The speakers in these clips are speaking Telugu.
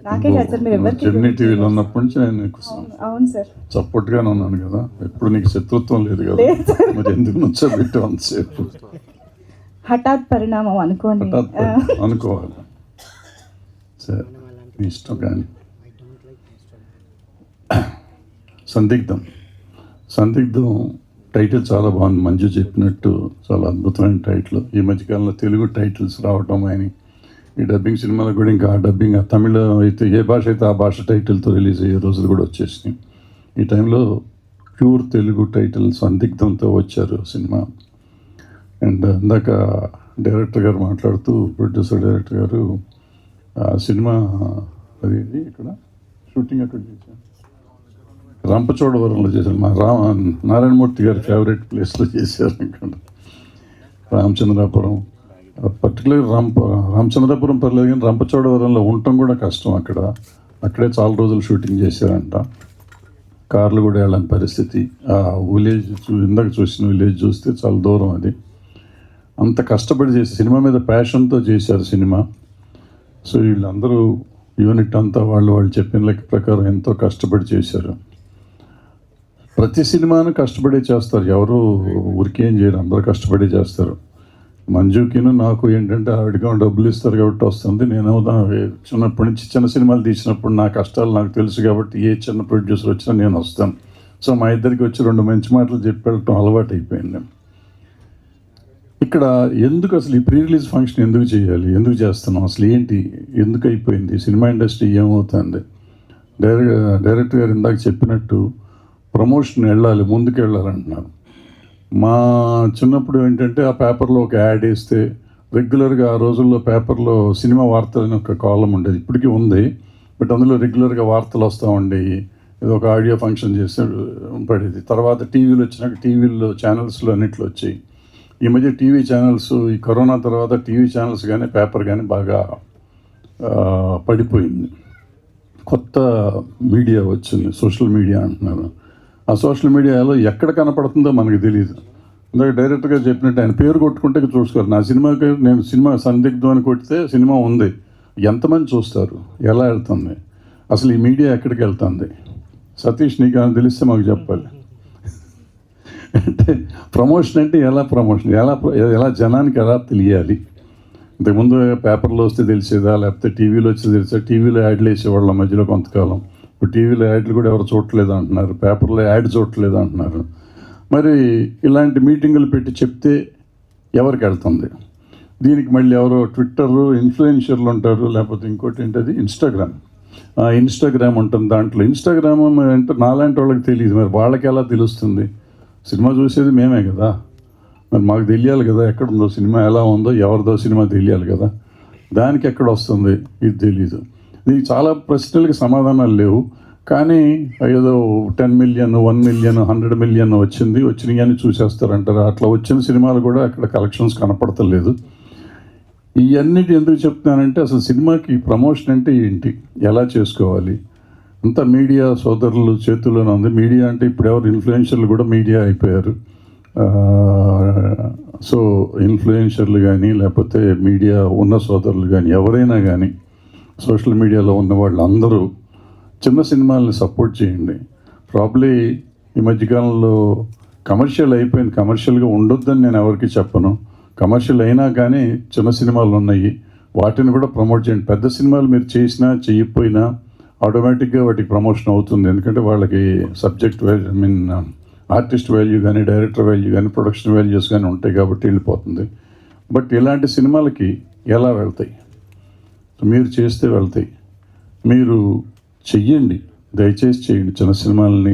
నాకే కాదు సార్, మీరు ఎవరికి జెమినీ టీవీలో ఉన్నప్పటి నుంచి నేను నీకు అవును సార్ సపోర్ట్గానే ఉన్నాను కదా, ఎప్పుడు నీకు శత్రుత్వం లేదు కదా, మరి ఎందుకు నుంచోబెట్టు అంతసేపు? హఠాత్ పరిణామం అనుకోండి, అనుకోవాలి. సరే మీ ఇష్టం. కానీ సందిగ్ధం టైటిల్ చాలా బాగుంది. మంజు చెప్పినట్టు చాలా అద్భుతమైన టైటిల్. ఈ మధ్యకాలంలో తెలుగు టైటిల్స్ రావటం అని, ఈ డబ్బింగ్ సినిమాలో కూడా ఇంకా ఆ డబ్బింగ్ తమిళ అయితే ఏ భాష అయితే ఆ భాష టైటిల్తో రిలీజ్ అయ్యే రోజులు కూడా వచ్చేసినాయి. ఈ టైంలో ప్యూర్ తెలుగు టైటిల్ సందిగ్ధంతో వచ్చారు సినిమా. అండ్ ఇందాక డైరెక్టర్ గారు మాట్లాడుతూ, ప్రొడ్యూసర్ డైరెక్టర్ గారు సినిమా అది ఇక్కడ షూటింగ్ అక్కడ చేశారు, రంపచోడవరంలో చేశారు. మా నారాయణమూర్తి గారి ఫేవరెట్ ప్లేస్లో చేశారు. ఇక్కడ రామచంద్రాపురం, పర్టికులర్ రామచంద్రాపురం పర్లేదు, కానీ రంపచోడవరంలో ఉండటం కూడా కష్టం. అక్కడే చాలా రోజులు షూటింగ్ చేశారంట. కార్లు కూడా వెళ్ళని పరిస్థితి. ఆ విలేజ్ ఇందాక చూసిన విలేజ్ చూస్తే చాలా దూరం. అది అంత కష్టపడి చేసి సినిమా మీద ప్యాషన్తో చేశారు సినిమా. సో వీళ్ళందరూ యూనిట్ అంతా వాళ్ళు చెప్పిన లెక్క ప్రకారం ఎంతో కష్టపడి చేశారు. ప్రతి సినిమాను కష్టపడి చేస్తారు, ఎవరు ఊరికేం చేయరు, అందరూ కష్టపడి చేస్తారు. మంజుకిను నాకు ఏంటంటే ఆవిడగా డబ్బులు ఇస్తారు కాబట్టి వస్తుంది. నేను చిన్నప్పటి నుంచి చిన్న సినిమాలు తీసినప్పుడు నా కష్టాలు నాకు తెలుసు కాబట్టి ఏ చిన్న ప్రొడ్యూసర్ వచ్చినా నేను వస్తాను. సో మా ఇద్దరికి వచ్చి 2 మంచి మాటలు చెప్పడం అలవాటు అయిపోయింది. ఇక్కడ ఎందుకు అసలు ఈ ప్రీ రిలీజ్ ఫంక్షన్ ఎందుకు చేయాలి, ఎందుకు చేస్తున్నాం, అసలు ఏంటి, ఎందుకు అయిపోయింది, సినిమా ఇండస్ట్రీ ఏమవుతుంది? డైరెక్టర్ గారు ఇందాక చెప్పినట్టు ప్రమోషన్ వెళ్ళాలి, ముందుకు వెళ్ళాలంటున్నారు. మా చిన్నప్పుడు ఏంటంటే ఆ పేపర్లో ఒక యాడ్ వేస్తే రెగ్యులర్గా ఆ రోజుల్లో పేపర్లో సినిమా వార్తలు అని ఒక కాలం ఉండేది, ఇప్పటికీ ఉంది. బట్ అందులో రెగ్యులర్గా వార్తలు వస్తూ ఉండేవి. ఏదో ఒక ఆడియో ఫంక్షన్ చేస్తే పడేది. తర్వాత టీవీలు వచ్చినాక టీవీల్లో ఛానల్స్లో అన్నిట్లో వచ్చాయి. ఈ మధ్య టీవీ ఛానల్స్, ఈ కరోనా తర్వాత టీవీ ఛానల్స్ కానీ పేపర్ కానీ బాగా పడిపోయింది. కొత్త మీడియా వచ్చింది, సోషల్ మీడియా అంటున్నారు. ఆ సోషల్ మీడియాలో ఎక్కడ కనపడుతుందో మనకు తెలియదు. ఇందాక డైరెక్టర్గా చెప్పినట్టు ఆయన పేరు కొట్టుకుంటే చూసుకోరు. నా సినిమాకి నేను సినిమా సందిగ్ధం అని కొడితే సినిమా ఉంది, ఎంతమంది చూస్తారు, ఎలా వెళ్తుంది, అసలు ఈ మీడియా ఎక్కడికి వెళ్తుంది? సతీష్ నీకు అని తెలిస్తే మాకు చెప్పాలి. అంటే ప్రమోషన్ అంటే ఎలా ప్రమోషన్, ఎలా జనానికి ఎలా తెలియాలి? ఇంతకుముందు పేపర్లో వస్తే తెలిసేదా, లేకపోతే టీవీలో వస్తే తెలిసేదా? టీవీలో యాడ్లు వేసేవాళ్ళ మధ్యలో కొంతకాలం. ఇప్పుడు టీవీలో యాడ్లు కూడా ఎవరు చూడట్లేదు అంటున్నారు, పేపర్లో యాడ్ చూడట్లేదు అంటున్నారు. మరి ఇలాంటి మీటింగులు పెట్టి చెప్తే ఎవరికి వెళ్తుంది? దీనికి మళ్ళీ ఎవరో ట్విట్టర్ ఇన్ఫ్లుయెన్షియర్లు ఉంటారు, లేకపోతే ఇంకోటి ఏంటది ఇన్స్టాగ్రామ్ ఉంటుంది. దాంట్లో ఇన్స్టాగ్రామ్ అంటే నాలాంటి వాళ్ళకి తెలియదు, మరి వాళ్ళకి ఎలా తెలుస్తుంది? సినిమా చూసేది మేమే కదా, మరి మాకు తెలియాలి కదా ఎక్కడుందో సినిమా, ఎలా ఉందో, ఎవరిదో సినిమా తెలియాలి కదా. దానికి ఎక్కడ వస్తుంది ఇది తెలీదు. దీనికి చాలా ప్రశ్నలకి సమాధానాలు లేవు. కానీ ఏదో 10 మిలియన్ 1 మిలియన్ 100 మిలియన్ వచ్చినాయి అని చూసేస్తారంటారు. అట్లా వచ్చిన సినిమాలు కూడా అక్కడ కలెక్షన్స్ కనపడతలేదు. ఇవన్నిటి ఎందుకు చెప్తున్నానంటే అసలు సినిమాకి ప్రమోషన్ అంటే ఏంటి, ఎలా చేసుకోవాలి, అంతా మీడియా సోదరులు చేతుల్లోనే ఉంది. మీడియా అంటే ఇప్పుడు ఎవరు ఇన్ఫ్లుయెన్షర్లు కూడా మీడియా అయిపోయారు. సో ఇన్ఫ్లుయెన్షర్లు కానీ లేకపోతే మీడియా ఉన్న సోదరులు కానీ ఎవరైనా కానీ సోషల్ మీడియాలో ఉన్న వాళ్ళు అందరూ చిన్న సినిమాలని సపోర్ట్ చేయండి. ప్రాబ్లీ ఈ మధ్యకాలంలో కమర్షియల్ అయిపోయింది, కమర్షియల్గా ఉండొద్దని నేను ఎవరికి చెప్పను. కమర్షియల్ అయినా కానీ చిన్న సినిమాలు ఉన్నాయి, వాటిని కూడా ప్రమోట్ చేయండి. పెద్ద సినిమాలు మీరు చేసినా చేయకపోయినా ఆటోమేటిక్గా వాటికి ప్రమోషన్ అవుతుంది. ఎందుకంటే వాళ్ళకి సబ్జెక్ట్ వాల్యూ ఆర్టిస్ట్ వాల్యూ కానీ డైరెక్టర్ వాల్యూ కానీ ప్రొడక్షన్ వాల్యూస్ కానీ ఉంటాయి కాబట్టి వెళ్ళిపోతుంది. బట్ ఇలాంటి సినిమాలకి ఎలా వెళ్తాయి? మీరు చేస్తే వెళ్తాయి. మీరు చెయ్యండి, దయచేసి చేయండి. చిన్న సినిమాలని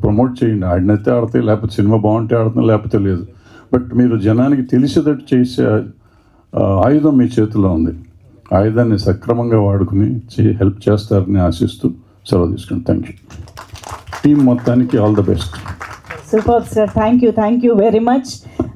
ప్రమోట్ చేయండి. ఆడినైతే ఆడతాయి, లేకపోతే సినిమా బాగుంటే ఆడుతుంది, లేకపోతే లేదు. బట్ మీరు జనానికి తెలిసేటట్టు చేసే ఆయుధం మీ చేతిలో ఉంది. ఆయుధాన్ని సక్రమంగా వాడుకుని హెల్ప్ చేస్తారని ఆశిస్తూ సెలవు తీసుకుని థ్యాంక్ యూ. టీం మొత్తానికి all the best. Super sir, thank you very much.